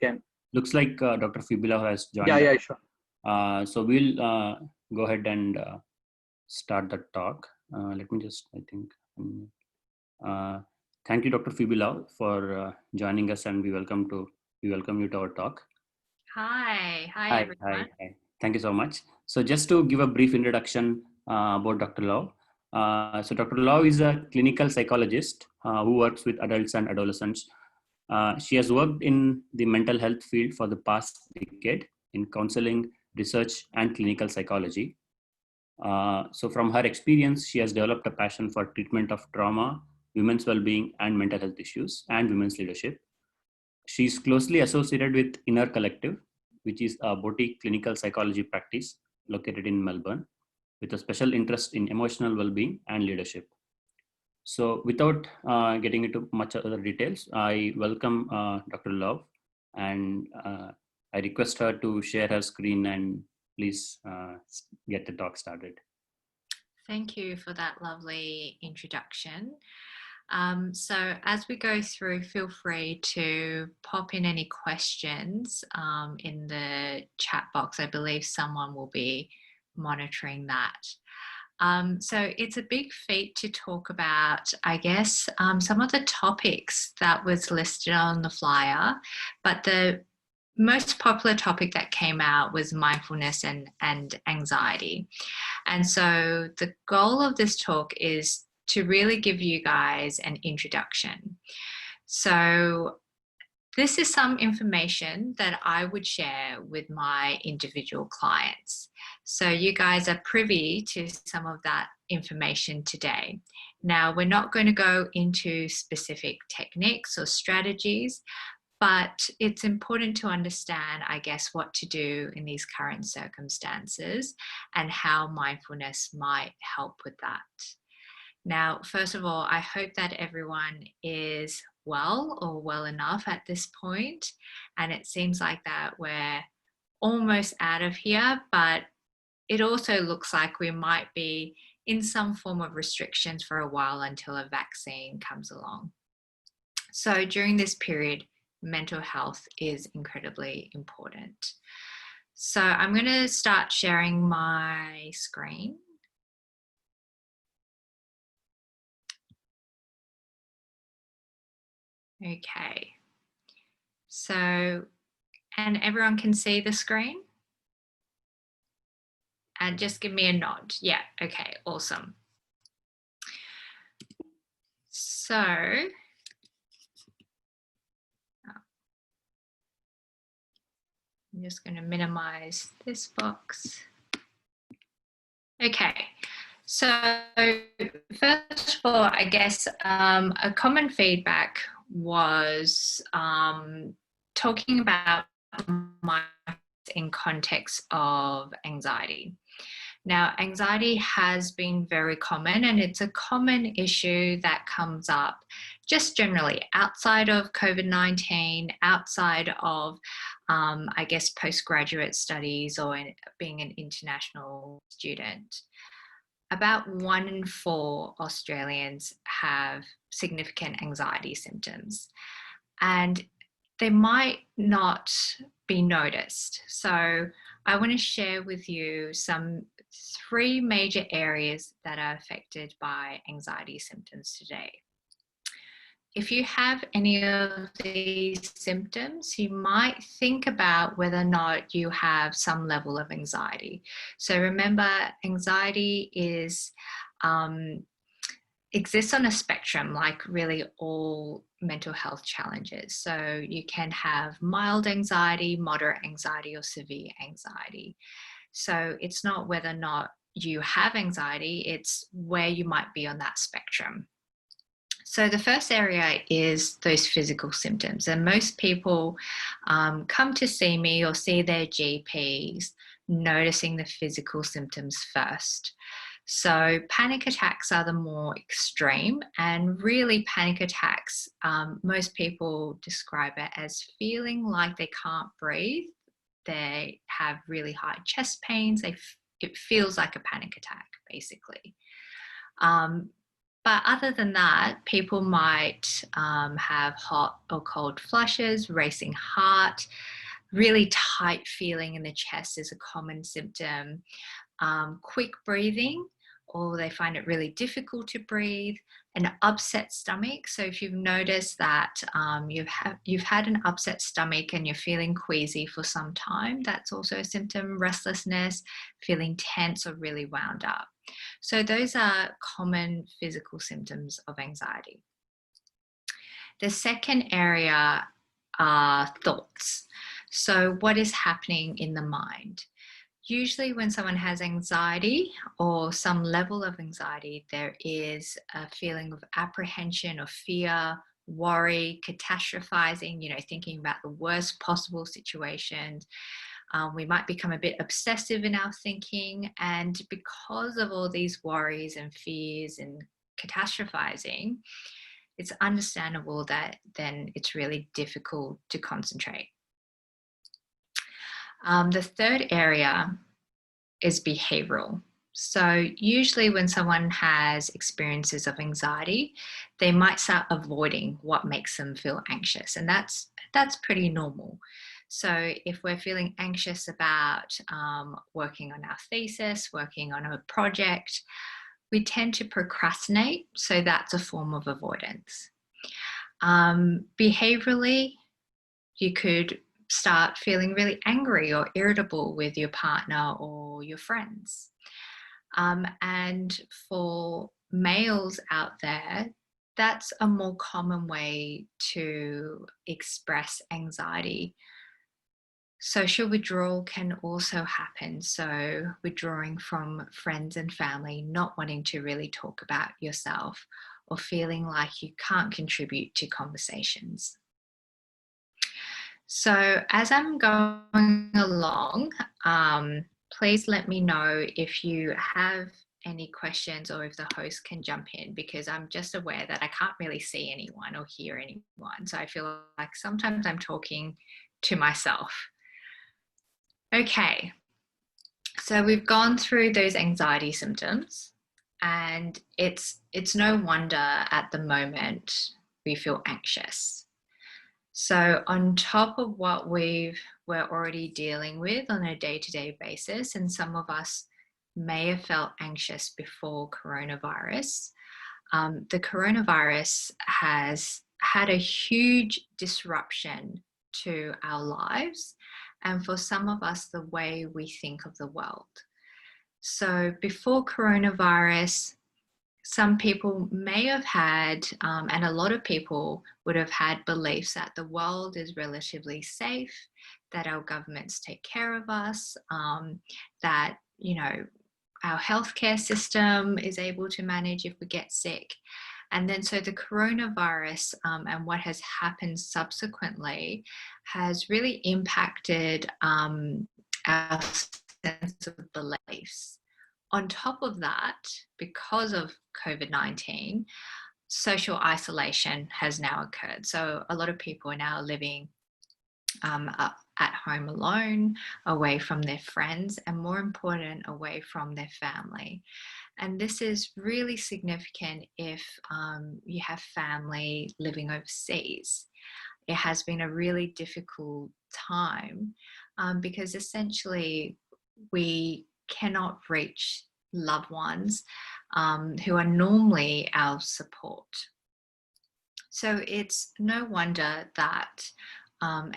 can. Looks like Dr. Phoebe has joined. Yeah, sure. So we'll go ahead and start the talk. Let me just, I think. Thank you, Dr. Phoebe for joining us, and we welcome you to our talk. Hi everyone. Hi. Thank you so much. So just to give a brief introduction about Dr. Lau. So Dr. Lau is a clinical psychologist who works with adults and adolescents. She has worked in the mental health field for the past decade in counseling, research, and clinical psychology. So from her experience, she has developed a passion for treatment of trauma, women's well-being, and mental health issues, and women's leadership. She's closely associated with Inner Collective, which is a boutique clinical psychology practice located in Melbourne, with a special interest in emotional well-being and leadership. So without getting into much other details, I welcome Dr. Love, and I request her to share her screen and please get the talk started. Thank you for that lovely introduction. So as we go through, feel free to pop in any questions in the chat box. I believe someone will be monitoring that. So it's a big feat to talk about, I guess, some of the topics that was listed on the flyer, but the most popular topic that came out was mindfulness and anxiety. And so the goal of this talk is to really give you guys an introduction. So this is some information that I would share with my individual clients. So you guys are privy to some of that information today. Now, we're not going to go into specific techniques or strategies, but it's important to understand, I guess, what to do in these current circumstances and how mindfulness might help with that. Now, first of all, I hope that everyone is well or well enough at this point, and it seems like that we're almost out of here, but it also looks like we might be in some form of restrictions for a while until a vaccine comes along. So during this period, mental health is incredibly important. So I'm going to start sharing my screen. Okay, so, and everyone can see the screen? And just give me a nod. Yeah, okay, awesome. So, I'm just going to minimize this box. Okay, so first of all, I guess a common feedback was talking about mindfulness in context of anxiety. Now, anxiety has been very common, and it's a common issue that comes up just generally outside of COVID-19, outside of, I guess, postgraduate studies or being an international student. About 1 in 4 Australians have significant anxiety symptoms, and they might not be noticed. So I want to share with you some 3 major areas that are affected by anxiety symptoms today. If you have any of these symptoms, you might think about whether or not you have some level of anxiety. So remember, anxiety is exists on a spectrum, like really all mental health challenges. So you can have mild anxiety, moderate anxiety, or severe anxiety. So it's not whether or not you have anxiety, it's where you might be on that spectrum. So the first area is those physical symptoms, and most people come to see me or see their GPs noticing the physical symptoms first. So panic attacks are the more extreme, and really panic attacks, most people describe it as feeling like they can't breathe. They have really high chest pains. It feels like a panic attack, basically. But other than that, people might have hot or cold flushes, racing heart, really tight feeling in the chest is a common symptom, quick breathing, or they find it really difficult to breathe, an upset stomach. So if you've noticed that you've had an upset stomach and you're feeling queasy for some time, that's also a symptom. Restlessness, feeling tense or really wound up. So those are common physical symptoms of anxiety. The second area are thoughts. So what is happening in the mind? Usually when someone has anxiety or some level of anxiety, there is a feeling of apprehension or fear, worry, catastrophizing, thinking about the worst possible situations. We might become a bit obsessive in our thinking. And because of all these worries and fears and catastrophizing, it's understandable that then it's really difficult to concentrate. The third area is behavioral. So usually when someone has experiences of anxiety, they might start avoiding what makes them feel anxious. And that's pretty normal. So if we're feeling anxious about working on our thesis, working on a project, we tend to procrastinate. So that's a form of avoidance. Behaviorally, you could start feeling really angry or irritable with your partner or your friends. And for males out there, that's a more common way to express anxiety. Social withdrawal can also happen. So withdrawing from friends and family, not wanting to really talk about yourself or feeling like you can't contribute to conversations. So as I'm going along, please let me know if you have any questions or if the host can jump in, because I'm just aware that I can't really see anyone or hear anyone. So I feel like sometimes I'm talking to myself. Okay, so we've gone through those anxiety symptoms, and it's no wonder at the moment we feel anxious. So on top of what we're already dealing with on a day-to-day basis, and some of us may have felt anxious before coronavirus, the coronavirus has had a huge disruption to our lives, and for some of us, the way we think of the world. So before coronavirus, some people may have had, and a lot of people would have had beliefs that the world is relatively safe, that our governments take care of us, that, our healthcare system is able to manage if we get sick. And then so the coronavirus and what has happened subsequently has really impacted our sense of beliefs. On top of that, because of COVID-19, social isolation has now occurred. So a lot of people are now living at home alone, away from their friends, and more important, away from their family. And this is really significant if you have family living overseas. It has been a really difficult time because essentially we cannot reach loved ones who are normally our support. So it's no wonder that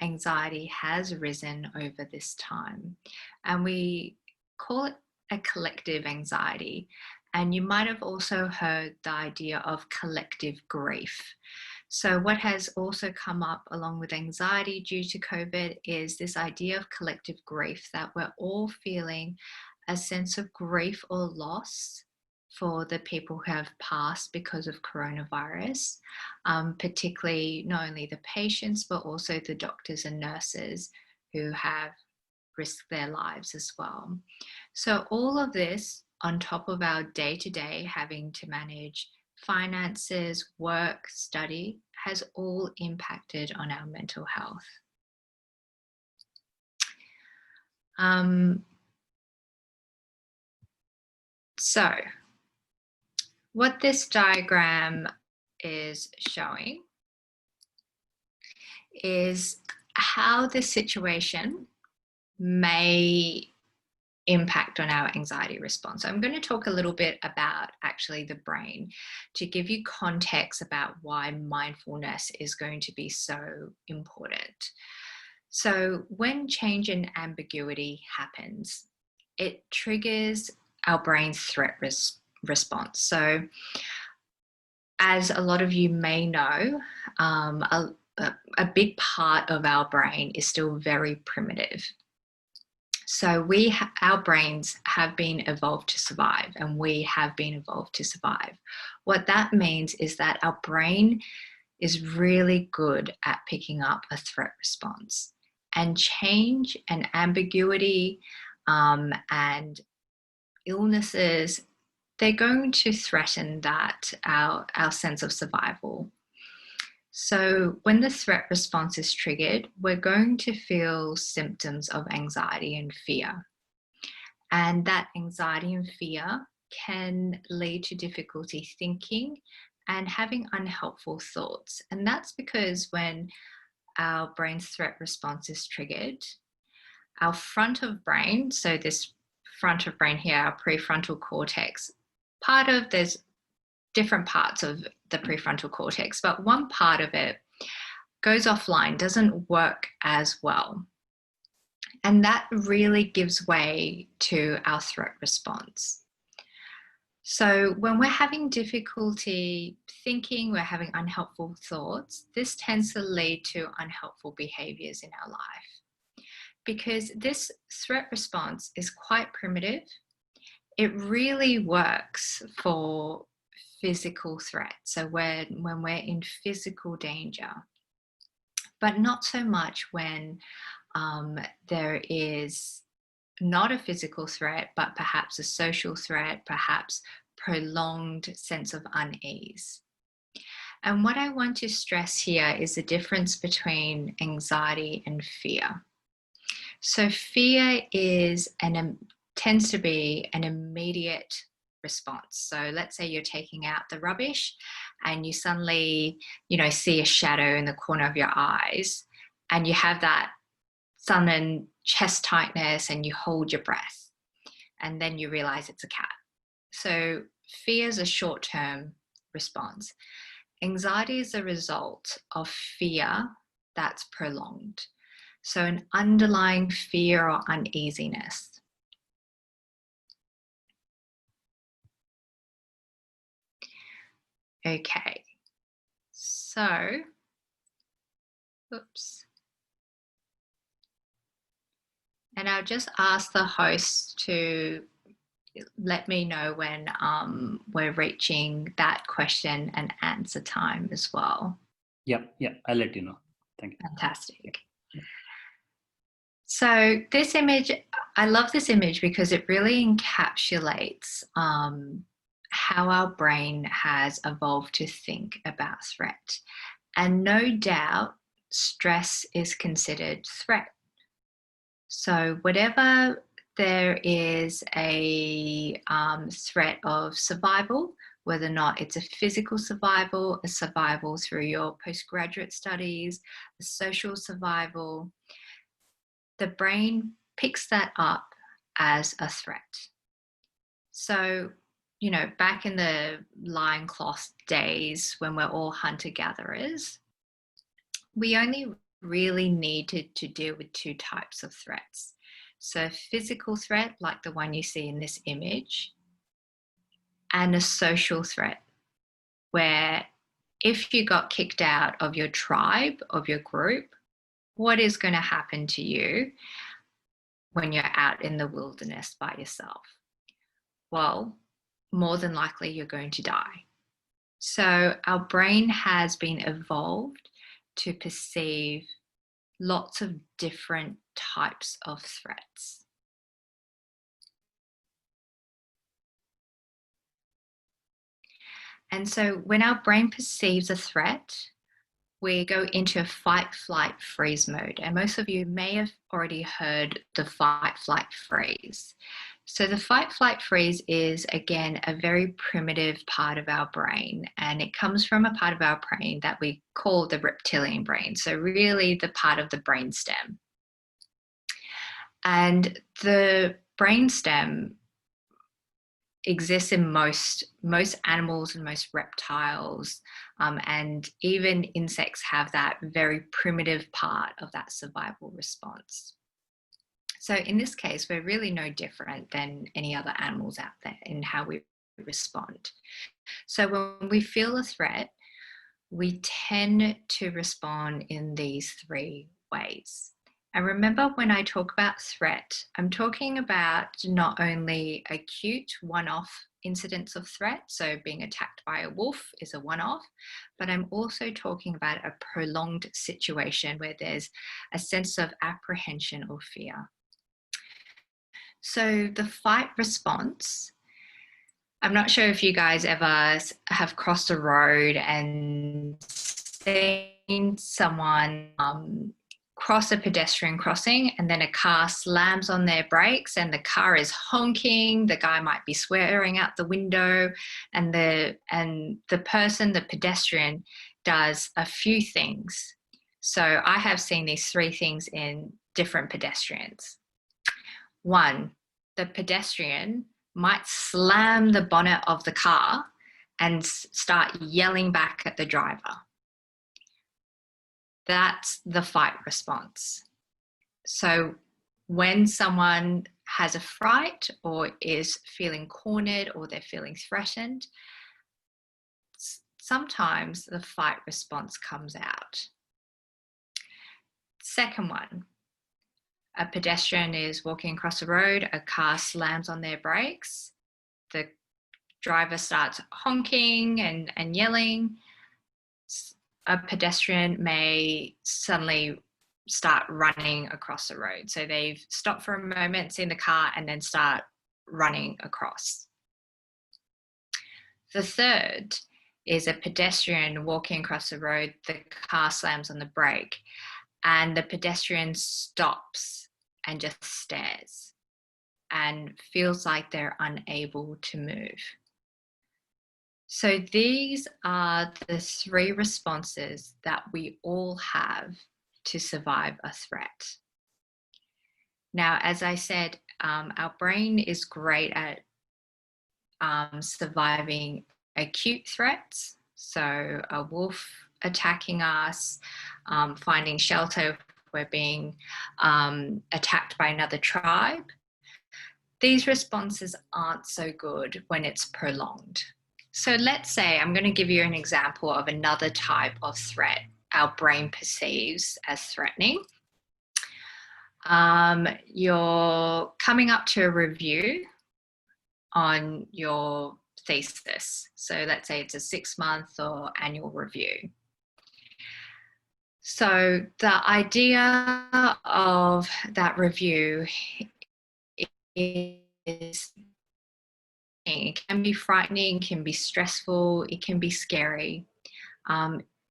anxiety has risen over this time, and we call it a collective anxiety. And you might have also heard the idea of collective grief. So what has also come up along with anxiety due to COVID is this idea of collective grief, that we're all feeling a sense of grief or loss for the people who have passed because of coronavirus, particularly not only the patients, but also the doctors and nurses who have risked their lives as well. So all of this on top of our day-to-day having to manage finances, work, study, has all impacted on our mental health. So what this diagram is showing is how the situation may impact on our anxiety response. So I'm going to talk a little bit about actually the brain to give you context about why mindfulness is going to be so important. So when change in ambiguity happens, it triggers our brain's threat response. So as a lot of you may know, a big part of our brain is still very primitive. So our brains have been evolved to survive, and we have been evolved to survive. What that means is that our brain is really good at picking up a threat response, and change and ambiguity and illnesses, they're going to threaten that our sense of survival. So when the threat response is triggered, we're going to feel symptoms of anxiety and fear. And that anxiety and fear can lead to difficulty thinking and having unhelpful thoughts. And that's because when our brain's threat response is triggered, our front of brain, so this front of brain here, our prefrontal cortex, there's different parts of the prefrontal cortex, but one part of it goes offline, doesn't work as well. And that really gives way to our threat response. So when we're having difficulty thinking, we're having unhelpful thoughts, this tends to lead to unhelpful behaviors in our life. Because this threat response is quite primitive, it really works for physical threat. So when we're in physical danger, but not so much when there is not a physical threat, but perhaps a social threat, perhaps prolonged sense of unease. And what I want to stress here is the difference between anxiety and fear. So fear tends to be an immediate response. So let's say you're taking out the rubbish and you suddenly, see a shadow in the corner of your eyes, and you have that sudden chest tightness and you hold your breath, and then you realize it's a cat. So fear is a short-term response. Anxiety is a result of fear that's prolonged. So an underlying fear or uneasiness. Okay, so, oops. And I'll just ask the host to let me know when we're reaching that question and answer time as well. Yeah, I'll let you know. Thank you. Fantastic. So this image, I love this image because it really encapsulates how our brain has evolved to think about threat. And no doubt, stress is considered threat. So whatever there is a threat of survival, whether or not it's a physical survival, a survival through your postgraduate studies, a social survival, the brain picks that up as a threat. So, back in the lion cloth days when we're all hunter-gatherers, we only really needed to deal with two types of threats. So physical threat, like the one you see in this image, and a social threat, where if you got kicked out of your tribe, of your group, what is going to happen to you when you're out in the wilderness by yourself? Well, more than likely you're going to die. So our brain has been evolved to perceive lots of different types of threats. And so when our brain perceives a threat, we go into a fight, flight, freeze mode. And most of you may have already heard the fight, flight, freeze. So the fight, flight, freeze is, again, a very primitive part of our brain, and it comes from a part of our brain that we call the reptilian brain. So really the part of the brainstem. And the brainstem exists in most animals and most reptiles, and even insects have that very primitive part of that survival response. So in this case, we're really no different than any other animals out there in how we respond. So when we feel a threat, we tend to respond in these three ways. And remember, when I talk about threat, I'm talking about not only acute one-off incidents of threat, so being attacked by a wolf is a one-off, but I'm also talking about a prolonged situation where there's a sense of apprehension or fear. So the fight response, I'm not sure if you guys ever have crossed a road and seen someone cross a pedestrian crossing, and then a car slams on their brakes and the car is honking, the guy might be swearing out the window, and the pedestrian does a few things. So I have seen these three things in different pedestrians. One, the pedestrian might slam the bonnet of the car and start yelling back at the driver. That's the fight response. So when someone has a fright or is feeling cornered or they're feeling threatened, sometimes the fight response comes out. Second one, a pedestrian is walking across the road, a car slams on their brakes, the driver starts honking and yelling. A pedestrian may suddenly start running across the road. So they've stopped for a moment, seen the car, and then start running across. The third is a pedestrian walking across the road, the car slams on the brake, and the pedestrian stops and just stares and feels like they're unable to move. So these are the three responses that we all have to survive a threat. Now, as I said, our brain is great at surviving acute threats. So a wolf attacking us, finding shelter if we're being attacked by another tribe. These responses aren't so good when it's prolonged. So let's say I'm going to give you an example of another type of threat our brain perceives as threatening. You're coming up to a review on your thesis. So let's say it's a 6-month or annual review. So the idea of that review is, it can be frightening, it can be stressful, it can be scary,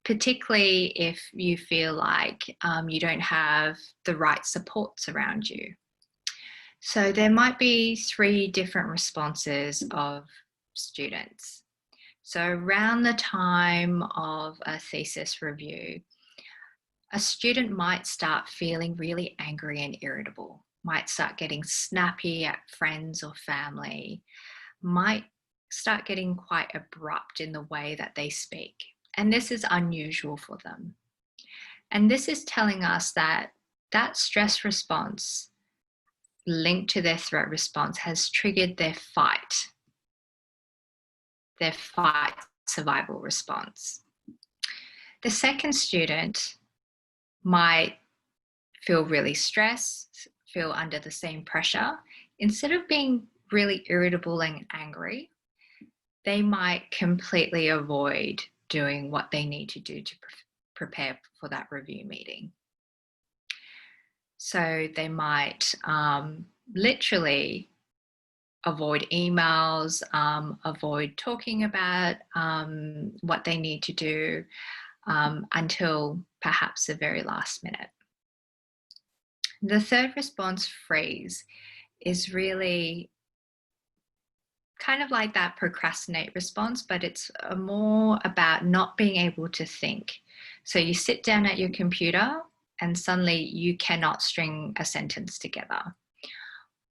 particularly if you feel like you don't have the right supports around you. So there might be 3 different responses of students. So around the time of a thesis review, a student might start feeling really angry and irritable, might start getting snappy at friends or family, might start getting quite abrupt in the way that they speak. And this is unusual for them. And this is telling us that that stress response linked to their threat response has triggered their fight survival response. The second student might feel really stressed, feel under the same pressure. Instead of being really irritable and angry, they might completely avoid doing what they need to do to prepare for that review meeting. So they might literally avoid emails, avoid talking about what they need to do until perhaps the very last minute. The third response, freeze, is really kind of like that procrastinate response, but it's more about not being able to think. So you sit down at your computer and suddenly you cannot string a sentence together.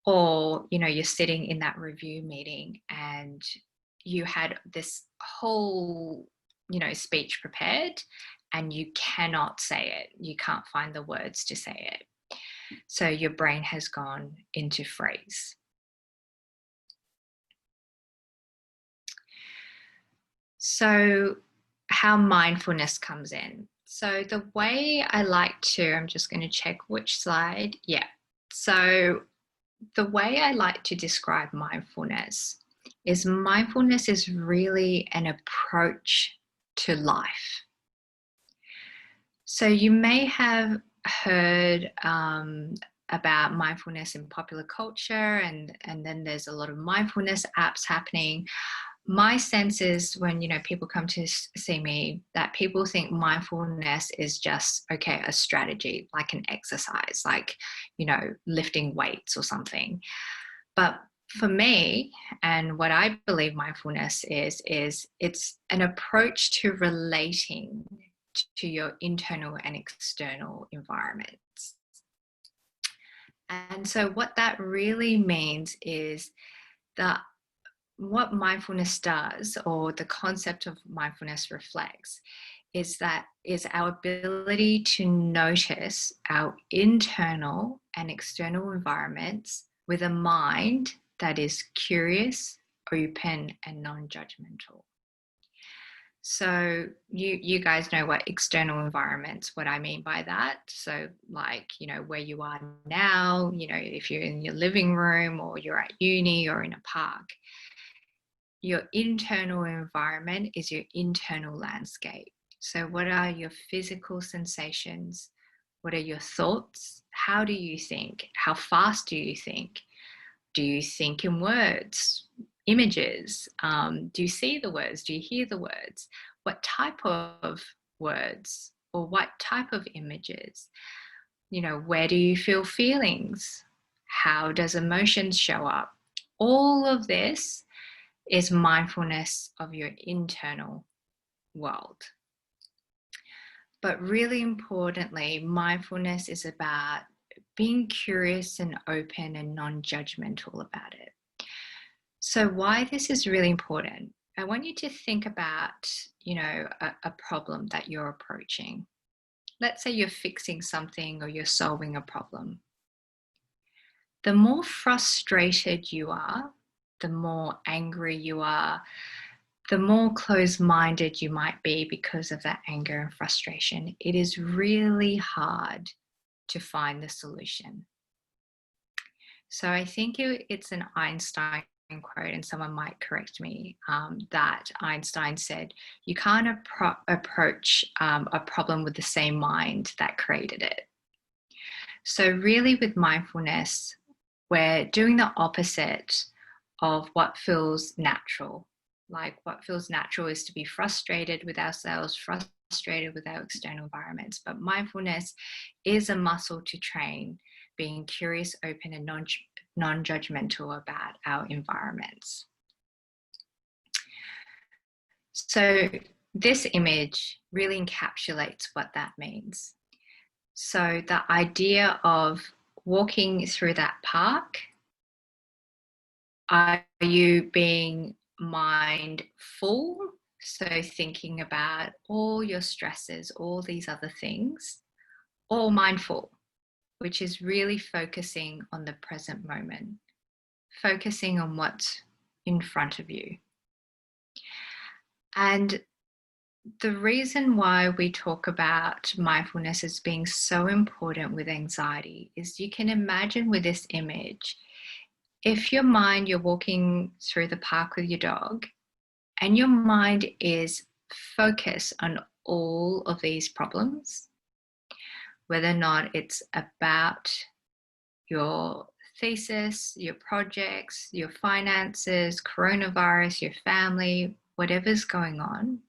Or, you know, you're sitting in that review meeting and you had this whole, you know, speech prepared and you cannot say it. You can't find the words to say it. So your brain has gone into freeze. So how mindfulness comes in. So the way I like to, I'm just going to check which slide. Yeah. So the way I like to describe mindfulness is really an approach to life. So you may have heard about mindfulness in popular culture, and then there's a lot of mindfulness apps happening. My sense is when, you know, people come to see me, that people think mindfulness is just, okay, a strategy, like an exercise, like, you know, lifting weights or something. But for me, and what I believe mindfulness is it's an approach to relating to your internal and external environments. And so what that really means is that what mindfulness does, or the concept of mindfulness reflects, is our ability to notice our internal and external environments with a mind that is curious, open, and non-judgmental. So you guys know what external environments, what I mean by that. So like, you know, where you are now, you know, if you're in your living room or you're at uni or in a park. Your internal environment is your internal landscape. So what are your physical sensations? What are your thoughts? How do you think? How fast do you think? Do you think in words, images? Do you see the words? Do you hear the words? What type of words or what type of images? You know, where do you feel feelings? How does emotions show up? All of this is mindfulness of your internal world. But really importantly, mindfulness is about being curious and open and non-judgmental about it. So why this is really important, I want you to think about, you know, a problem that you're approaching. Let's say you're fixing something or you're solving a problem. The more frustrated you are, the more angry you are, the more closed-minded you might be because of that anger and frustration. It is really hard to find the solution. So I think it's an Einstein quote, and someone might correct me, that Einstein said, you can't approach a problem with the same mind that created it. So really with mindfulness, we're doing the opposite of what feels natural. Like what feels natural is to be frustrated with ourselves, frustrated with our external environments. But mindfulness is a muscle to train, being curious, open, and non-judgmental about our environments. So this image really encapsulates what that means. So the idea of walking through that park, are you being mindful? So thinking about all your stresses, all these other things, or mindful, which is really focusing on the present moment, focusing on what's in front of you. And the reason why we talk about mindfulness as being so important with anxiety is you can imagine with this image, if you're walking through the park with your dog and your mind is focused on all of these problems, whether or not it's about your thesis, your projects, your finances, coronavirus, your family, whatever's going on,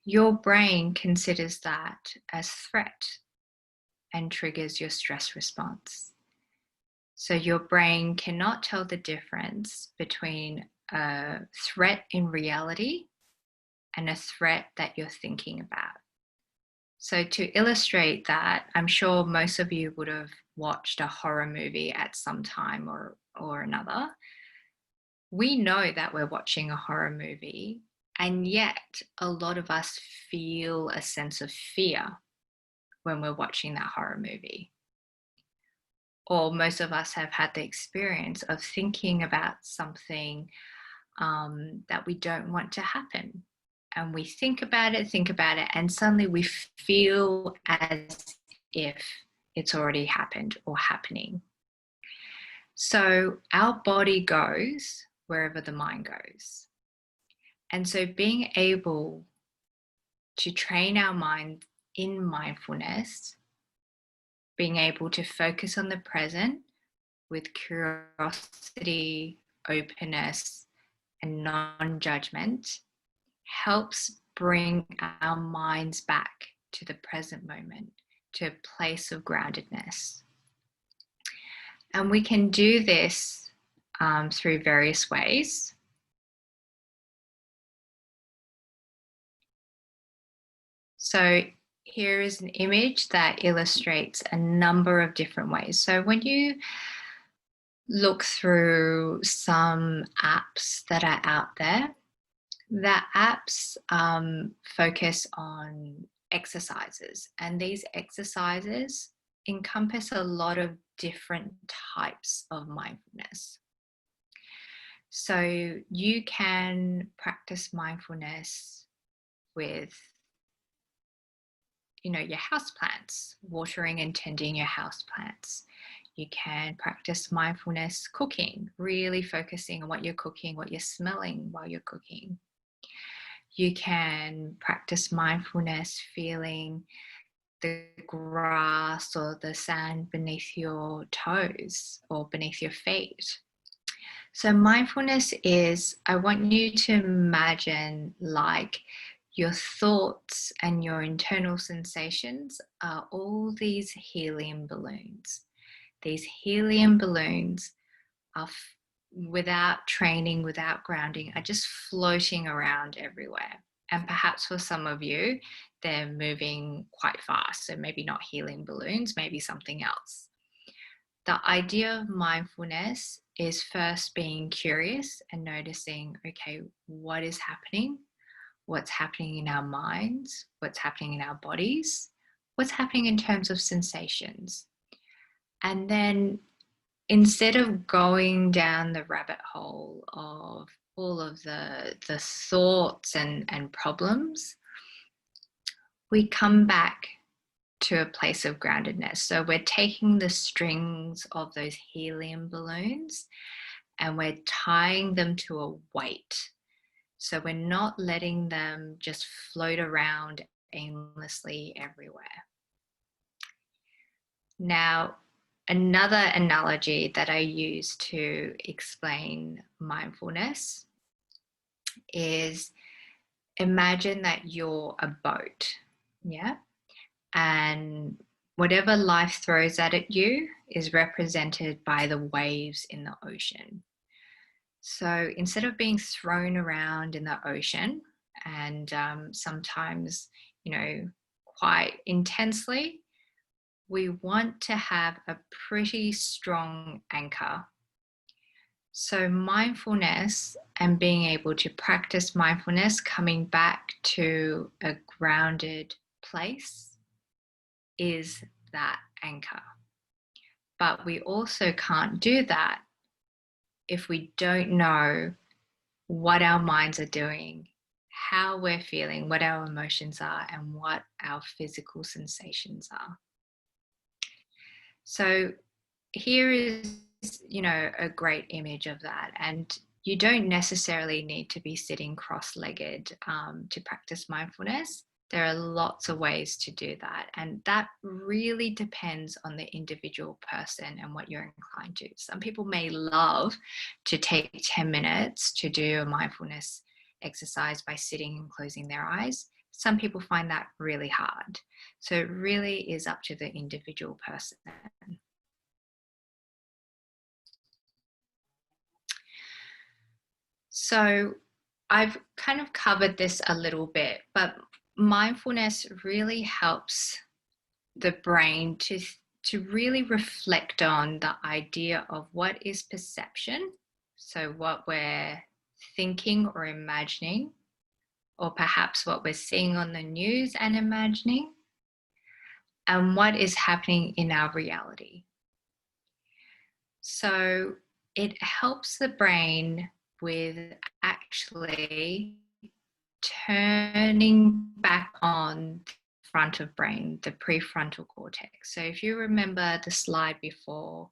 your brain considers that as threat and triggers your stress response. So your brain cannot tell the difference between a threat in reality and a threat that you're thinking about. So to illustrate that, I'm sure most of you would have watched a horror movie at some time or another. We know that we're watching a horror movie, and yet a lot of us feel a sense of fear when we're watching that horror movie. Or most of us have had the experience of thinking about something that we don't want to happen. And we think about it, and suddenly we feel as if it's already happened or happening. So our body goes wherever the mind goes. And so being able to train our mind in mindfulness, being able to focus on the present with curiosity, openness, and non-judgment, helps bring our minds back to the present moment, to a place of groundedness. And we can do this through various ways. So here is an image that illustrates a number of different ways. So when you look through some apps that are out there, the apps focus on exercises, and these exercises encompass a lot of different types of mindfulness. So you can practice mindfulness with, your houseplants, watering and tending your houseplants. You can practice mindfulness cooking, really focusing on what you're cooking, what you're smelling while you're cooking. You can practice mindfulness feeling the grass or the sand beneath your toes or beneath your feet. So mindfulness is, I want you to imagine like your thoughts and your internal sensations are all these helium balloons. These helium balloons are, without training, without grounding, are just floating around everywhere. And perhaps for some of you, they're moving quite fast. So maybe not helium balloons, maybe something else. The idea of mindfulness is first being curious and noticing, okay, what is happening? What's happening in our minds? What's happening in our bodies? What's happening in terms of sensations? And then instead of going down the rabbit hole of all of the thoughts and problems, we come back to a place of groundedness. So we're taking the strings of those helium balloons and we're tying them to a weight. So we're not letting them just float around aimlessly everywhere. Now, another analogy that I use to explain mindfulness is, imagine that you're a boat, yeah? And whatever life throws at you is represented by the waves in the ocean. So instead of being thrown around in the ocean and sometimes, quite intensely, we want to have a pretty strong anchor. So mindfulness and being able to practice mindfulness, coming back to a grounded place, is that anchor. But we also can't do that if we don't know what our minds are doing, how we're feeling, what our emotions are, and what our physical sensations are. So here is, a great image of that. And you don't necessarily need to be sitting cross-legged to practice mindfulness. There are lots of ways to do that. And that really depends on the individual person and what you're inclined to. Some people may love to take 10 minutes to do a mindfulness exercise by sitting and closing their eyes. Some people find that really hard. So it really is up to the individual person. So I've kind of covered this a little bit, but mindfulness really helps the brain to really reflect on the idea of what is perception. So what we're thinking or imagining, or perhaps what we're seeing on the news and imagining, and what is happening in our reality. So it helps the brain with actually turning back on the front of brain, the prefrontal cortex. So if you remember the slide before,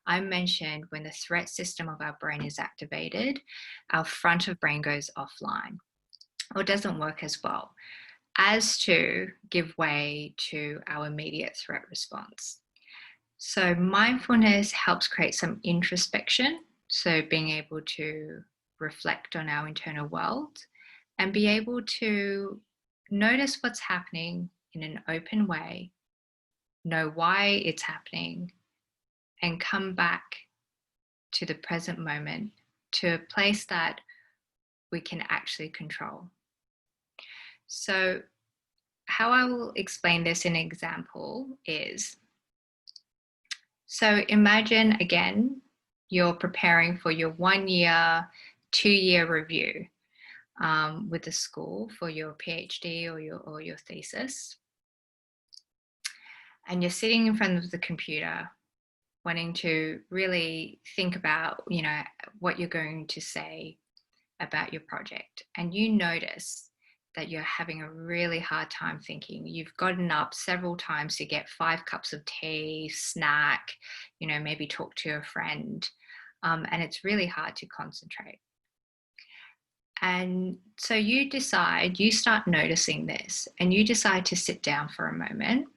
I mentioned when the threat system of our brain is activated, our front of brain goes offline or doesn't work as well as to give way to our immediate threat response. So mindfulness helps create some introspection, so being able to reflect on our internal world and be able to notice what's happening in an open way, know why it's happening, and come back to the present moment, to a place that we can actually control. So how I will explain this in an example is, so imagine again, you're preparing for your 1 year, 2 year review with the school for your PhD or your thesis. And you're sitting in front of the computer wanting to really think about, what you're going to say about your project. And you notice that you're having a really hard time thinking. You've gotten up several times to get 5 cups of tea, snack, maybe talk to a friend. And it's really hard to concentrate. And so you start noticing this, and you decide to sit down for a moment,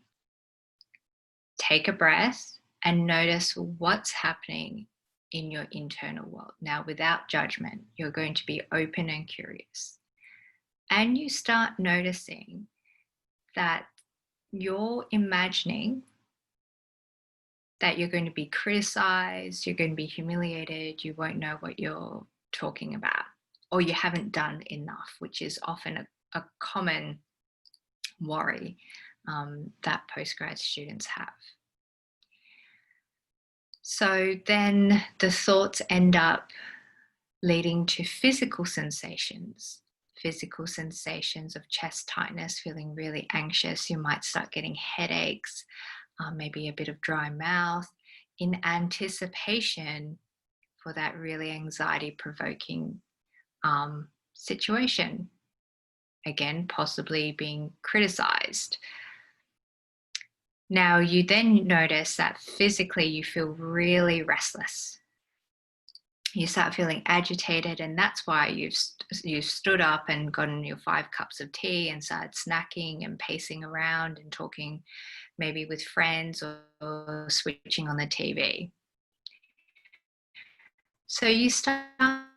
take a breath, and notice what's happening in your internal world. Now, without judgment, you're going to be open and curious. And you start noticing that you're imagining that you're going to be criticized, you're going to be humiliated, you won't know what you're talking about, or you haven't done enough, which is often a common worry that postgrad students have. So then the thoughts end up leading to physical sensations of chest tightness, feeling really anxious. You might start getting headaches, maybe a bit of dry mouth, in anticipation for that really anxiety-provoking situation. Again, possibly being criticized. Now, you then notice that physically you feel really restless. You start feeling agitated, and that's why you've stood up and gotten your 5 cups of tea and started snacking and pacing around and talking maybe with friends or switching on the TV. So you start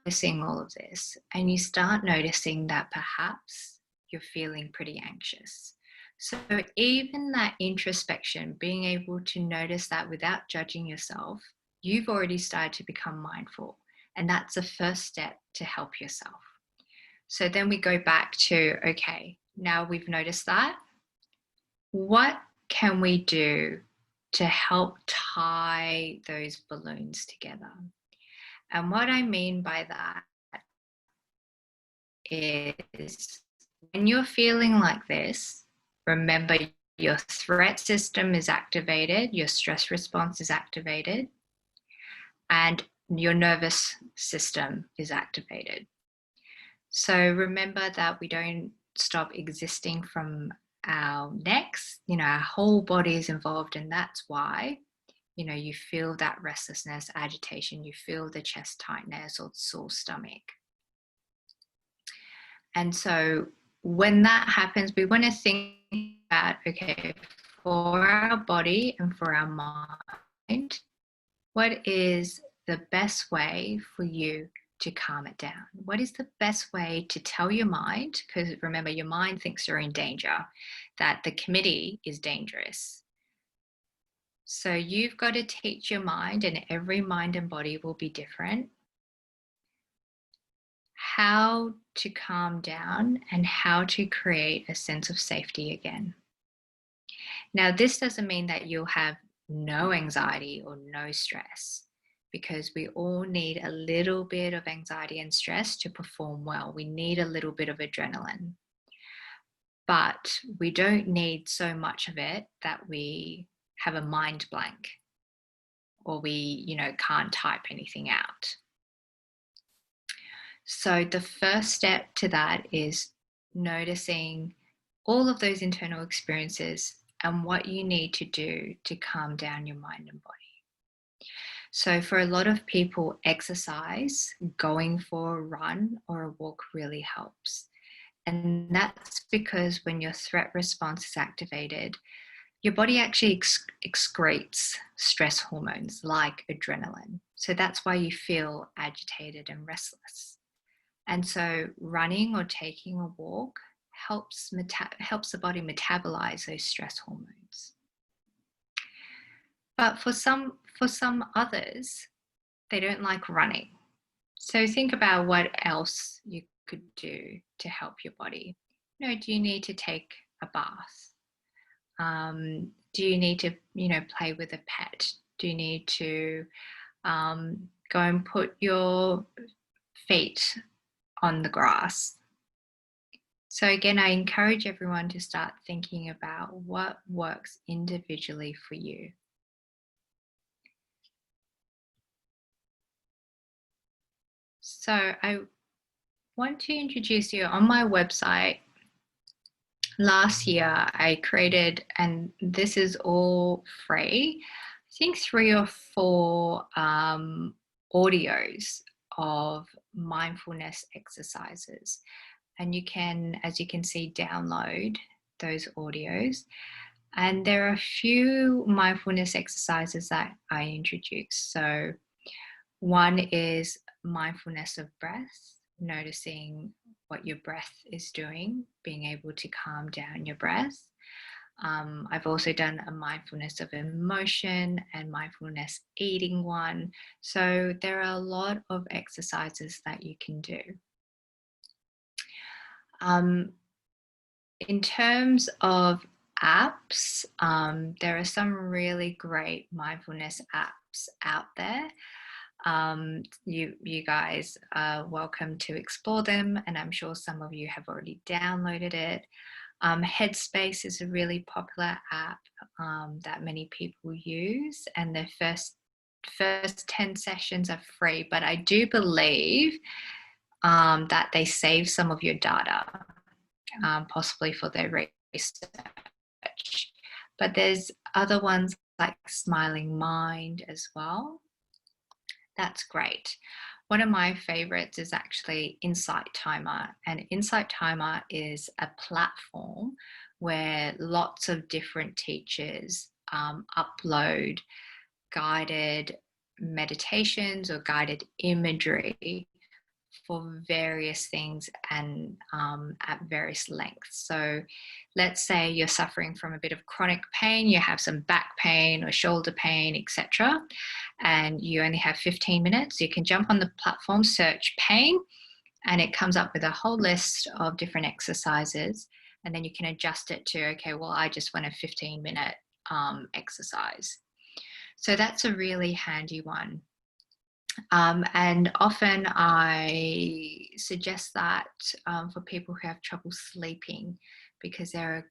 noticing all of this, and you start noticing that perhaps you're feeling pretty anxious. So even that introspection, being able to notice that without judging yourself, you've already started to become mindful. And that's the first step to help yourself. So then we go back to, okay, now we've noticed that. What can we do to help tie those balloons together? And what I mean by that is when you're feeling like this, remember your threat system is activated, your stress response is activated, and your nervous system is activated. So remember that we don't stop existing from our necks. Our whole body is involved, and that's why you feel that restlessness, agitation, you feel the chest tightness or the sore stomach. And so when that happens, we want to think about, okay, for our body and for our mind, what is the best way for you to calm it down? What is the best way to tell your mind? Because remember, your mind thinks you're in danger, that the committee is dangerous. So you've got to teach your mind, and every mind and body will be different, how to calm down and how to create a sense of safety again. Now, this doesn't mean that you'll have no anxiety or no stress, because we all need a little bit of anxiety and stress to perform well. We need a little bit of adrenaline, but we don't need so much of it that we have a mind blank, or we, can't type anything out. So the first step to that is noticing all of those internal experiences and what you need to do to calm down your mind and body. So for a lot of people, exercise, going for a run or a walk really helps. And that's because when your threat response is activated, your body actually excretes stress hormones like adrenaline. So that's why you feel agitated and restless. And so running or taking a walk helps the body metabolize those stress hormones. But for some others, they don't like running. So think about what else you could do to help your body. Do you need to take a bath? Do you need to, play with a pet? Do you need to go and put your feet on the grass? So again, I encourage everyone to start thinking about what works individually for you. So I want to introduce you on my website. Last year I created, and this is all free, I think 3 or 4 audios of mindfulness exercises. And you can, as you can see, download those audios. And there are a few mindfulness exercises that I introduced. So one is mindfulness of breath, noticing what your breath is doing, being able to calm down your breath. I've also done a mindfulness of emotion and mindfulness eating one. So there are a lot of exercises that you can do. In terms of apps, there are some really great mindfulness apps out there. You guys are welcome to explore them, and I'm sure some of you have already downloaded it. Headspace is a really popular app that many people use, and the first 10 sessions are free, but I do believe that they save some of your data, possibly for their research. But there's other ones like Smiling Mind as well. That's great. One of my favorites is actually Insight Timer, and Insight Timer is a platform where lots of different teachers upload guided meditations or guided imagery for various things and at various lengths. So let's say you're suffering from a bit of chronic pain, you have some back pain or shoulder pain, etc., and you only have 15 minutes, you can jump on the platform, search pain, and it comes up with a whole list of different exercises, and then you can adjust it to, okay, well, I just want a 15-minute exercise. So that's a really handy one. And often I suggest that for people who have trouble sleeping, because there are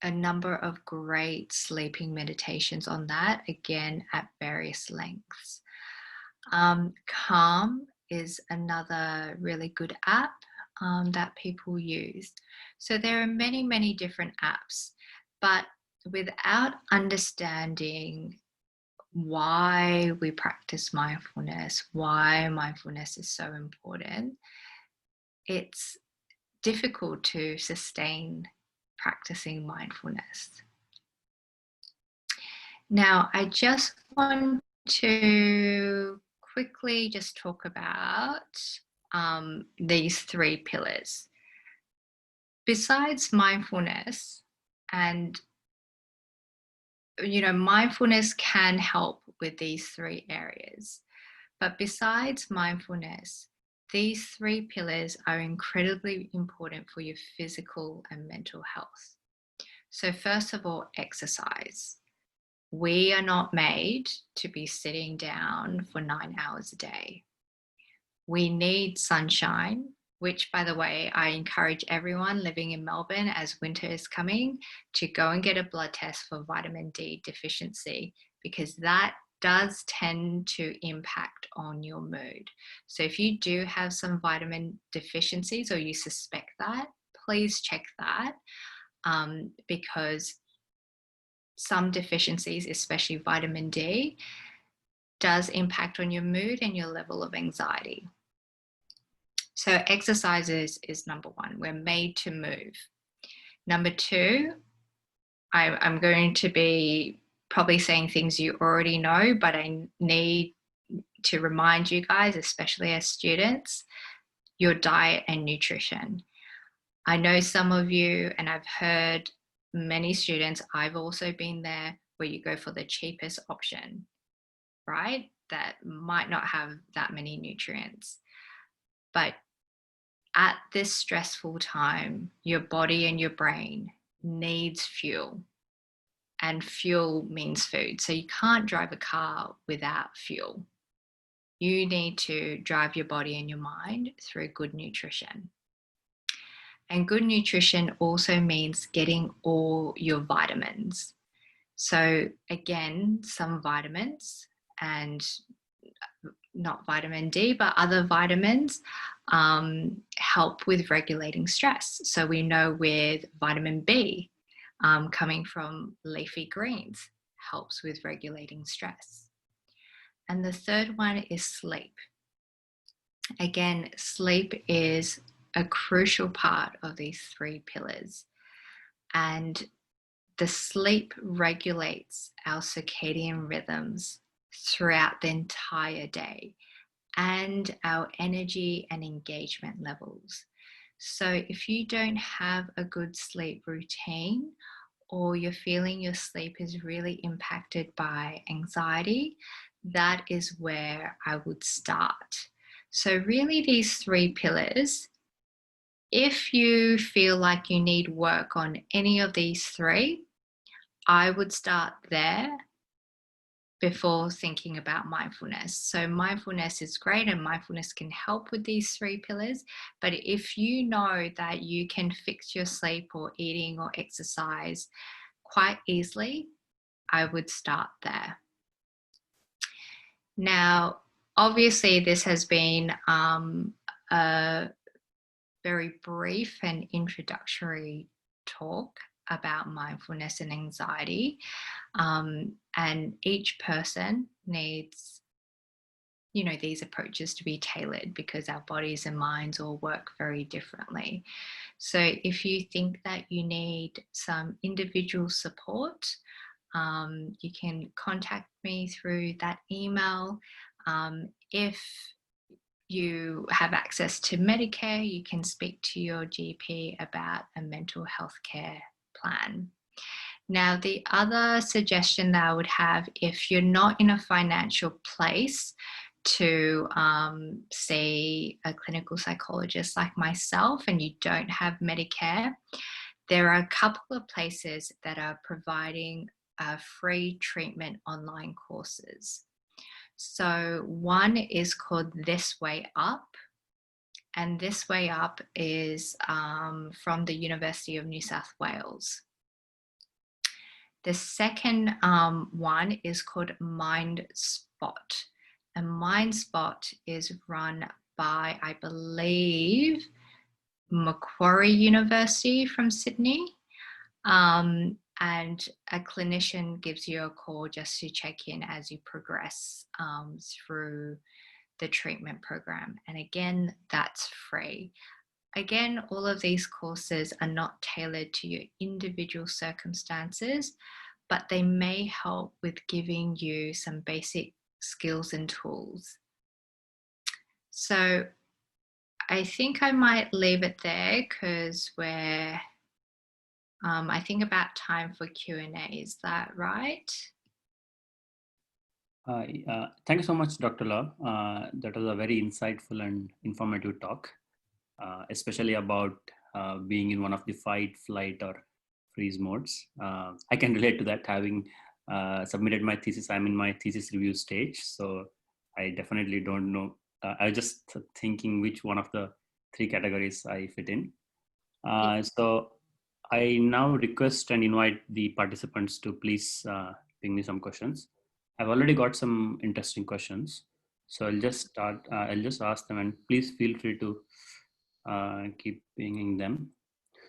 a number of great sleeping meditations on that, again, at various lengths. Calm is another really good app that people use. So there are many, many different apps, but without understanding why we practice mindfulness, why mindfulness is so important, it's difficult to sustain practicing mindfulness. Now, I just want to quickly just talk about these 3 pillars. Besides mindfulness, and mindfulness can help with these 3 areas. But besides mindfulness, these 3 pillars are incredibly important for your physical and mental health. So first of all, exercise. We are not made to be sitting down for 9 hours a day. We need sunshine, which, by the way, I encourage everyone living in Melbourne as winter is coming to go and get a blood test for vitamin D deficiency, because that does tend to impact on your mood. So if you do have some vitamin deficiencies or you suspect that, please check that, because some deficiencies, especially vitamin D, does impact on your mood and your level of anxiety. So exercises is number 1. We're made to move. Number 2, I'm going to be probably saying things you already know, but I need to remind you guys, especially as students, your diet and nutrition. I know some of you, and I've heard many students, I've also been there, where you go for the cheapest option, right? That might not have that many nutrients. But at this stressful time, your body and your brain needs fuel. And fuel means food. So you can't drive a car without fuel. You need to drive your body and your mind through good nutrition. And good nutrition also means getting all your vitamins. So again, some vitamins, and not vitamin D, but other vitamins help with regulating stress. So we know with vitamin B, coming from leafy greens, helps with regulating stress. And the third one is sleep. Again, sleep is a crucial part of these 3 pillars. And the sleep regulates our circadian rhythms throughout the entire day and our energy and engagement levels. So if you don't have a good sleep routine, or you're feeling your sleep is really impacted by anxiety, that is where I would start. So really these 3 pillars, if you feel like you need work on any of these 3, I would start there before thinking about mindfulness. So mindfulness is great, and mindfulness can help with these 3 pillars. But if you know that you can fix your sleep or eating or exercise quite easily, I would start there. Now, obviously, this has been a very brief and introductory talk about mindfulness and anxiety. And each person needs, these approaches to be tailored, because our bodies and minds all work very differently. So if you think that you need some individual support, you can contact me through that email. If you have access to Medicare, you can speak to your GP about a mental health care plan. Now, the other suggestion that I would have, if you're not in a financial place to see a clinical psychologist like myself and you don't have Medicare, there are a couple of places that are providing free treatment online courses. So one is called This Way Up, and This Way Up is from the University of New South Wales. The second one is called MindSpot, and MindSpot is run by, I believe, Macquarie University from Sydney. And a clinician gives you a call just to check in as you progress through the treatment program. And again, that's free. Again, all of these courses are not tailored to your individual circumstances, but they may help with giving you some basic skills and tools. So I think I might leave it there, because we're I think about time for Q&A. Is that right? Thank you so much, Dr. Law. That was a very insightful and informative talk, especially about being in one of the fight, flight, or freeze modes. I can relate to that, having submitted my thesis. I'm in my thesis review stage, so I definitely don't know. I was just thinking which one of the three categories I fit in. So I now request and invite the participants to please ping me some questions. I've already got some interesting questions. So I'll just start, I'll just ask them, and please feel free to keep pinging them.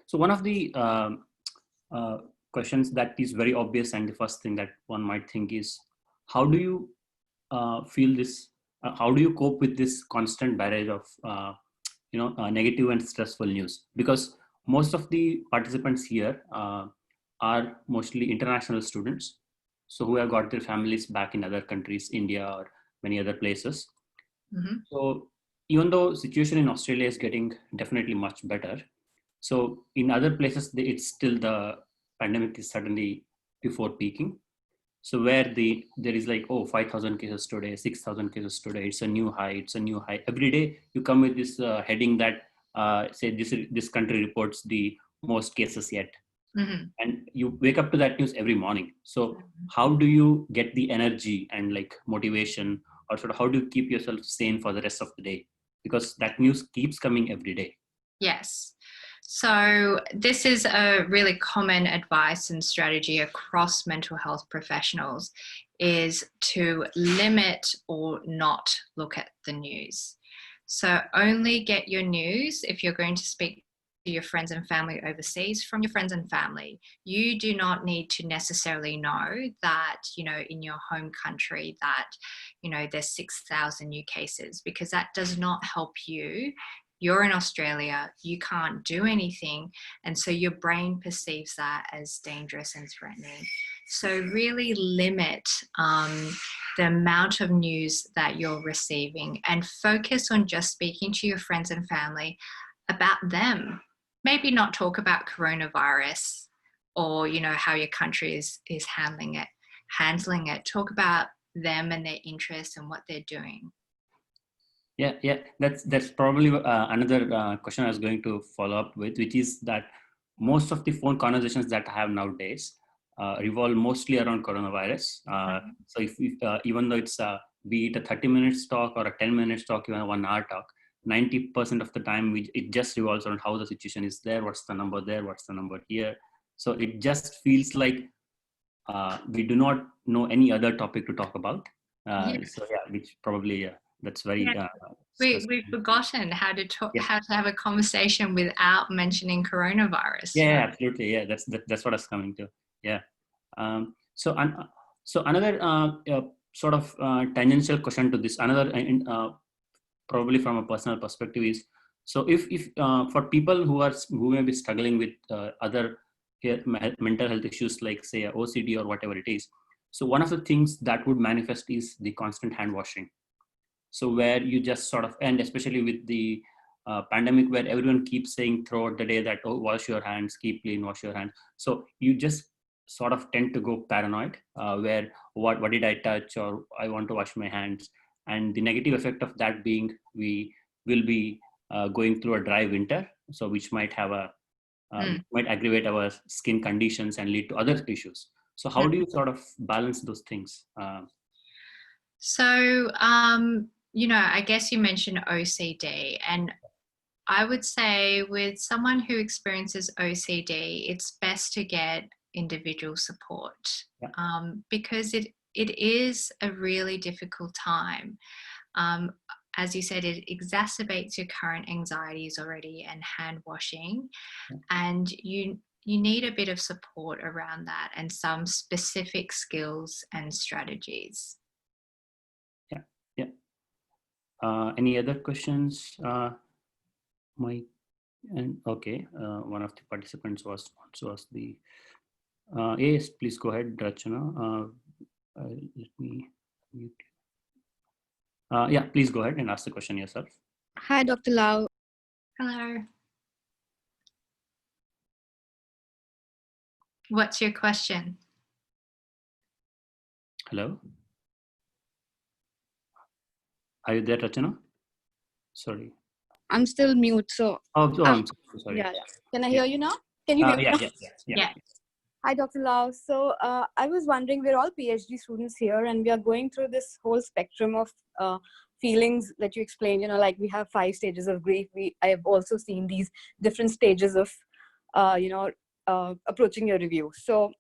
So one of the uh, questions that is very obvious, and the first thing that one might think is, how do you feel this, how do you cope with this constant barrage of negative and stressful news? Because most of the participants here are mostly international students, so who have got their families back in other countries, India or many other places. Mm-hmm. So even though situation in Australia is getting definitely much better, so in other places it's still, the pandemic is suddenly before peaking. So where there is like, oh, 5,000 cases today, 6,000 cases today, it's a new high, it's a new high. Every day you come with this heading that say this country reports the most cases yet. Mm-hmm. And you wake up to that news every morning. So how do you get the energy and like motivation, or sort of how do you keep yourself sane for the rest of the day? Because that news keeps coming every day. Yes. So this is a really common advice and strategy across mental health professionals, is to limit or not look at the news. So only get your news if you're going to speak to your friends and family overseas from your friends and family. You do not need to necessarily know that, in your home country that, there's 6,000 new cases, because that does not help you. You're in Australia, you can't do anything, and so your brain perceives that as dangerous and threatening. So really limit the amount of news that you're receiving, and focus on just speaking to your friends and family about them. Maybe not talk about coronavirus or how your country is handling it. Talk about them and their interests and what they're doing. Yeah. That's probably another question I was going to follow up with, which is that most of the phone conversations that I have nowadays revolve mostly around coronavirus. So if even though it's be it a 30 minutes talk or a 10 minutes talk, even a 1 hour talk, 90% of the time it just revolves around how the situation is there, what's the number there, what's the number here. So it just feels like we do not know any other topic to talk about. So yeah, which probably that's very we've forgotten how to talk, how to have a conversation without mentioning coronavirus. Yeah, absolutely. Yeah, that's what I was coming to. Yeah. So another sort of tangential question to this, another probably from a personal perspective is, so if for people who may be struggling with other mental health issues, like say OCD or whatever it is, so one of the things that would manifest is the constant hand washing. So where you just sort of, and especially with the pandemic, where everyone keeps saying throughout the day that, oh, wash your hands, keep clean, wash your hands. So you just sort of tend to go paranoid, where what did I touch, or I want to wash my hands. And the negative effect of that being, we will be going through a dry winter, so which might have might aggravate our skin conditions and lead to other issues. So how do you sort of balance those things? So, I guess you mentioned OCD, and I would say with someone who experiences OCD, it's best to get individual support, because it is a really difficult time. As you said, it exacerbates your current anxieties already and hand washing, and you need a bit of support around that and some specific skills and strategies. Any other questions? Okay, one of the participants was the yes, please go ahead, Rachana. Let me mute. Yeah, please go ahead and ask the question yourself. Hi, Dr. Lau. Hello. What's your question? Hello. Are you there, Rachana? Sorry. I'm still mute, so. I'm so sorry. Yeah. Can I hear you now? Can you hear me now? Yeah. Hi, Dr. Lau. So I was wondering, we're all PhD students here, and we are going through this whole spectrum of feelings that you explained. You know, like we have 5 stages of grief. I have also seen these different stages of, approaching your review. So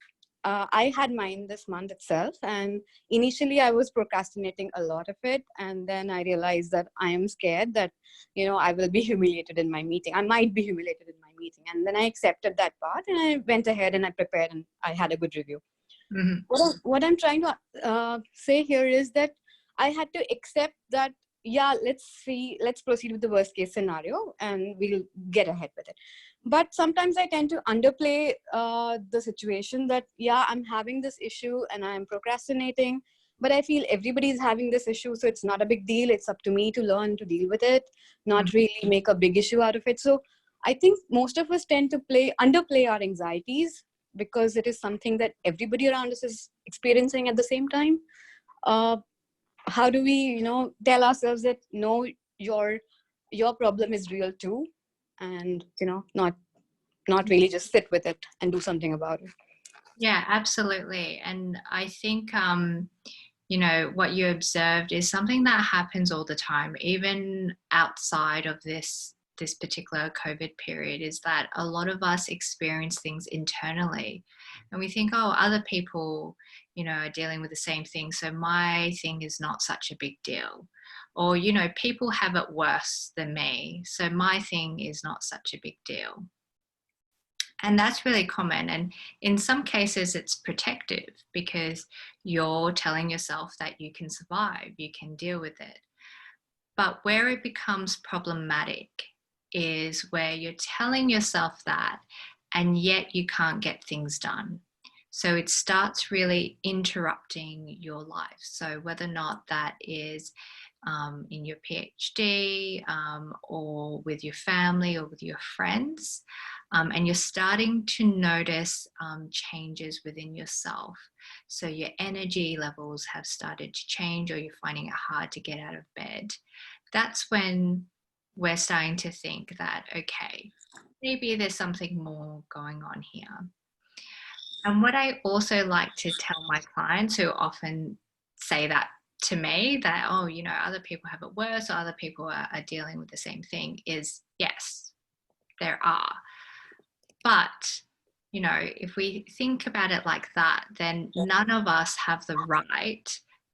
I had mine this month itself, and initially I was procrastinating a lot of it, and then I realized that I am scared that, you know, I will be humiliated in my meeting. I might be humiliated in my meeting, and then I accepted that part, and I went ahead and I prepared, and I had a good review. Mm-hmm. What I'm trying to say here is that I had to accept that, yeah, let's proceed with the worst case scenario, and we'll get ahead with it. But sometimes I tend to underplay the situation that, yeah, I'm having this issue and I'm procrastinating, but I feel everybody's having this issue, so it's not a big deal. It's up to me to learn to deal with it, not really make a big issue out of it. So I think most of us tend to underplay our anxieties because it is something that everybody around us is experiencing at the same time. How do we, you know, tell ourselves that, no, your problem is real too, and, you know, not really just sit with it and do something about it? Yeah, absolutely. And I think, you know, what you observed is something that happens all the time, even outside of this particular COVID period, is that a lot of us experience things internally and we think, oh, other people, you know, are dealing with the same thing, so my thing is not such a big deal. Or, you know, people have it worse than me, so my thing is not such a big deal. And that's really common. And in some cases, it's protective because you're telling yourself that you can survive, you can deal with it. But where it becomes problematic is where you're telling yourself that, and yet you can't get things done. So it starts really interrupting your life. So whether or not that is in your PhD or with your family or with your friends, and you're starting to notice changes within yourself. So your energy levels have started to change, or you're finding it hard to get out of bed. That's when we're starting to think that, okay, maybe there's something more going on here. And what I also like to tell my clients who often say that to me, that, oh, you know, other people have it worse, or other people are dealing with the same thing, is yes, there are. But, you know, if we think about it like that, then none of us have the right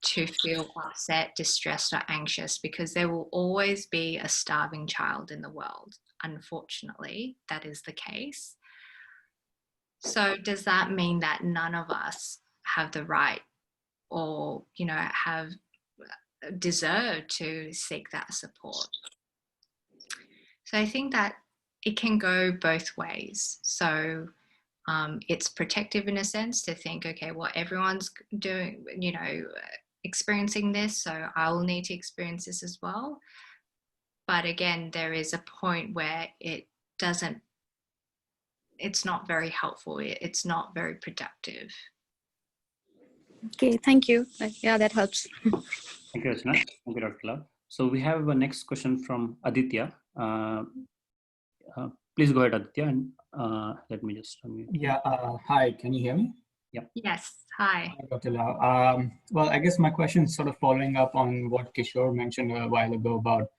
to feel upset, distressed, or anxious, because there will always be a starving child in the world. Unfortunately, that is the case. So does that mean that none of us have the right, or, you know, have deserve to seek that support? So I think that it can go both ways. So it's protective in a sense to think, okay, well, everyone's doing, you know, experiencing this, so I will need to experience this as well. But again, there is a point where it's not very helpful. It's not very productive. Okay, thank you. Yeah, that helps. Thank you, Rachana. Thank you, Dr. Love. So we have a next question from Aditya. Please go ahead, Aditya, and let me just unmute. Yeah, hi, can you hear me? Yeah. Yes, hi. Hi, Dr. Lau. Well, I guess my question is sort of following up on what Kishore mentioned a while ago about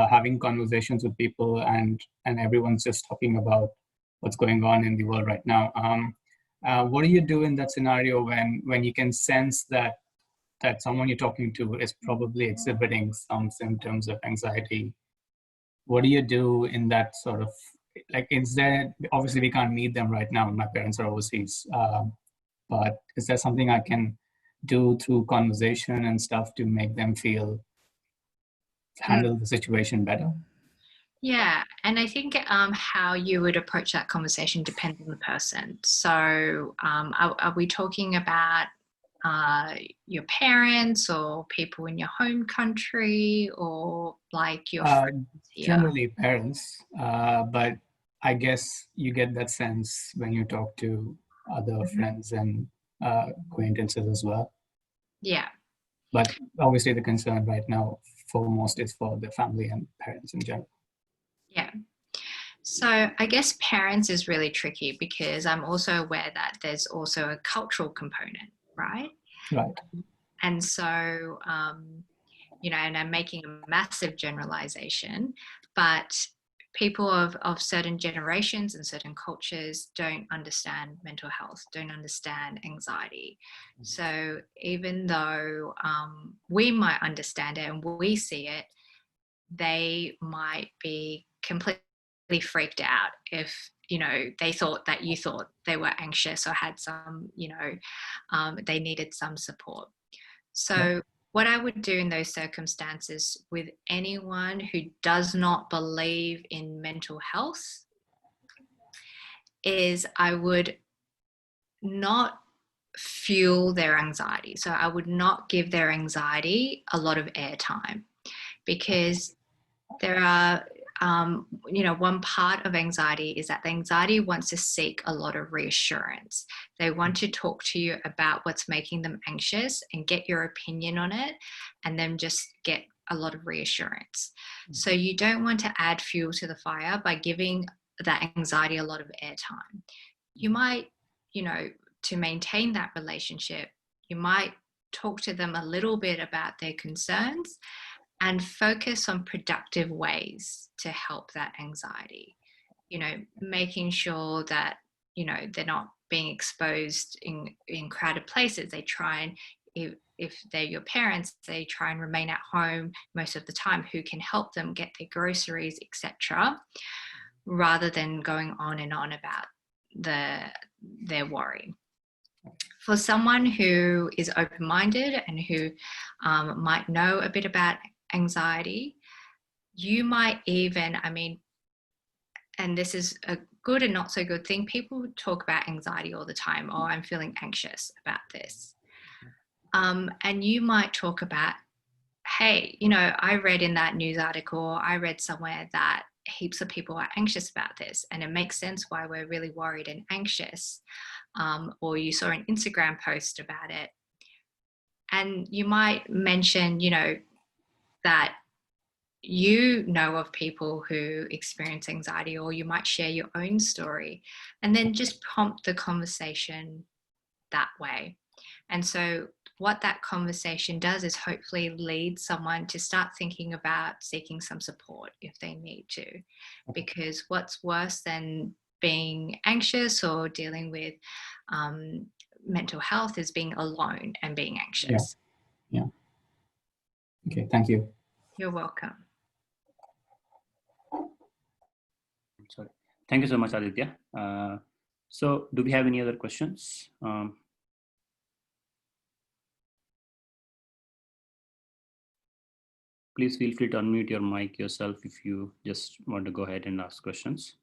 having conversations with people, and everyone's just talking about what's going on in the world right now. What do you do in that scenario when you can sense that someone you're talking to is probably exhibiting some symptoms of anxiety? What do you do in that sort of, like, obviously we can't meet them right now, my parents are overseas, but is there something I can do through conversation and stuff to make them handle the situation better? Yeah, and I think how you would approach that conversation depends on the person. So are we talking about your parents or people in your home country, or like your friends here? Generally parents, but I guess you get that sense when you talk to other friends and acquaintances as well. Yeah. But obviously the concern right now foremost is for the family and parents in general? Yeah. So I guess parents is really tricky because I'm also aware that there's also a cultural component, right? Right. And so, you know, and I'm making a massive generalization, but people of certain generations and certain cultures don't understand mental health, don't understand anxiety. So even though we might understand it and we see it, they might be completely freaked out if, you know, they thought that you thought they were anxious or had some, you know, they needed some support. So what I would do in those circumstances with anyone who does not believe in mental health is I would not fuel their anxiety. So I would not give their anxiety a lot of airtime, because there are, you know, one part of anxiety is that the anxiety wants to seek a lot of reassurance. They want to talk to you about what's making them anxious and get your opinion on it, and then just get a lot of reassurance. So you don't want to add fuel to the fire by giving that anxiety a lot of airtime. You might, you know, to maintain that relationship, you might talk to them a little bit about their concerns and focus on productive ways to help that anxiety. You know, making sure that, you know, they're not being exposed in crowded places. They try and, if they're your parents, they try and remain at home most of the time, who can help them get their groceries, etc., rather than going on and on about their worry. For someone who is open-minded and who might know a bit about anxiety, you might even, I mean, and this is a good and not so good thing, people talk about anxiety all the time. Oh, I'm feeling anxious about this. And you might talk about, hey, you know, I read in that news article, I read somewhere that heaps of people are anxious about this, and it makes sense why we're really worried and anxious. Or you saw an Instagram post about it. And you might mention, you know, that you know of people who experience anxiety, or you might share your own story, and then just prompt the conversation that way. And so what that conversation does is hopefully lead someone to start thinking about seeking some support if they need to, because what's worse than being anxious or dealing with mental health is being alone and being anxious. Yeah. Okay, thank you. You're welcome. Sorry. Thank you so much, Aditya. So do we have any other questions? Please feel free to unmute your mic yourself if you just want to go ahead and ask questions.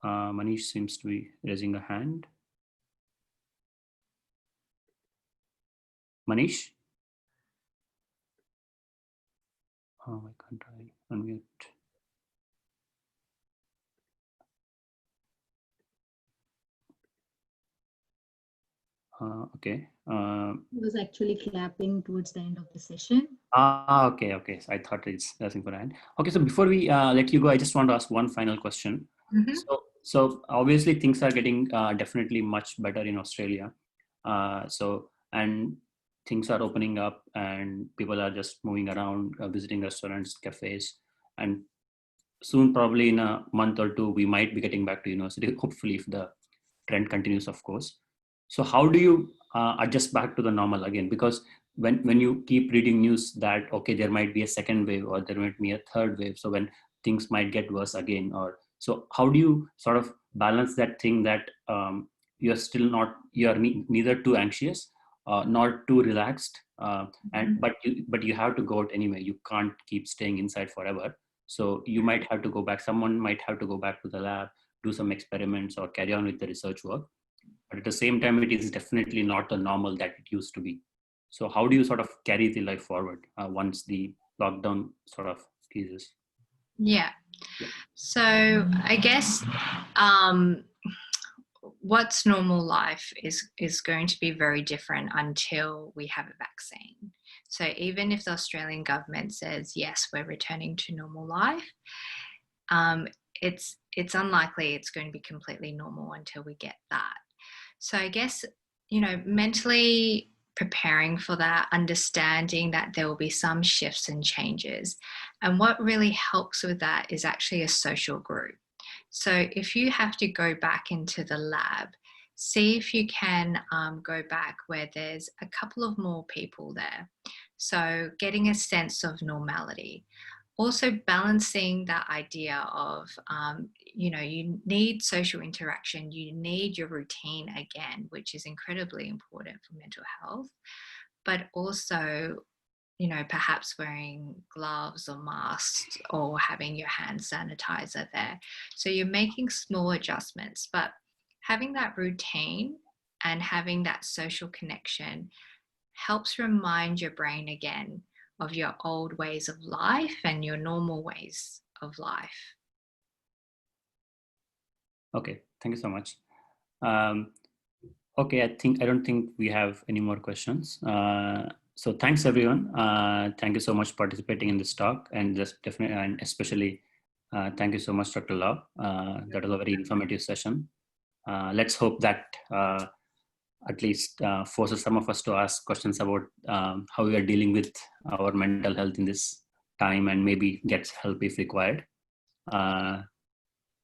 Manish seems to be raising a hand. Manish? Oh, why can't I unmute? Okay. He was actually clapping towards the end of the session. Okay. So I thought it's raising for a hand. Okay, so before we let you go, I just want to ask one final question. Mm-hmm. So obviously things are getting definitely much better in Australia. And things are opening up and people are just moving around, visiting restaurants, cafes, and soon, probably in a month or two, we might be getting back to university, hopefully if the trend continues, of course. So how do you adjust back to the normal again? Because when you keep reading news that, okay, there might be a second wave or there might be a third wave, so when things might get worse again, or so how do you sort of balance that thing that you're still not, you're neither too anxious, not too relaxed, but you have to go out anyway. You can't keep staying inside forever. So you might have to go back, someone might have to go back to the lab, do some experiments or carry on with the research work. But at the same time, it is definitely not the normal that it used to be. So how do you sort of carry the life forward once the lockdown sort of eases? Yeah. So I guess what's normal life is going to be very different until we have a vaccine. So even if the Australian government says, yes, we're returning to normal life, it's unlikely it's going to be completely normal until we get that. So I guess, mentally preparing for that, understanding that there will be some shifts and changes. And what really helps with that is actually a social group. So if you have to go back into the lab, see if you can go back where there's a couple of more people there. So getting a sense of normality. Also balancing that idea of, you need social interaction, you need your routine again, which is incredibly important for mental health, but also, perhaps wearing gloves or masks or having your hand sanitizer there. So you're making small adjustments, but having that routine and having that social connection helps remind your brain again of your old ways of life and your normal ways of life. Okay, thank you so much. Okay, I don't think we have any more questions. So thanks everyone. Thank you so much for participating in this talk, and just definitely and especially thank you so much, Dr. Lau. That was a very informative session. Let's hope that at least forces some of us to ask questions about how we are dealing with our mental health in this time, and maybe gets help if required.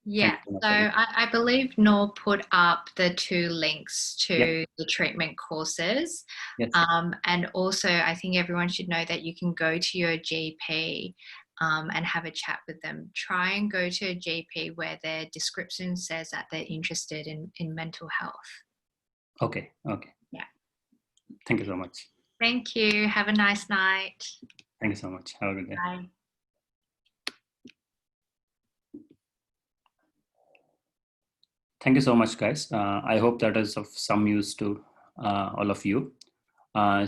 Yeah, so I believe Noor put up the 2 links to the treatment courses. Yes. And also I think everyone should know that you can go to your GP and have a chat with them. Try and go to a GP where their description says that they're interested in mental health. Okay. Yeah. Thank you so much. Thank you. Have a nice night. Thank you so much. Have a good day. Bye. Thank you so much, guys. I hope that is of some use to all of you. So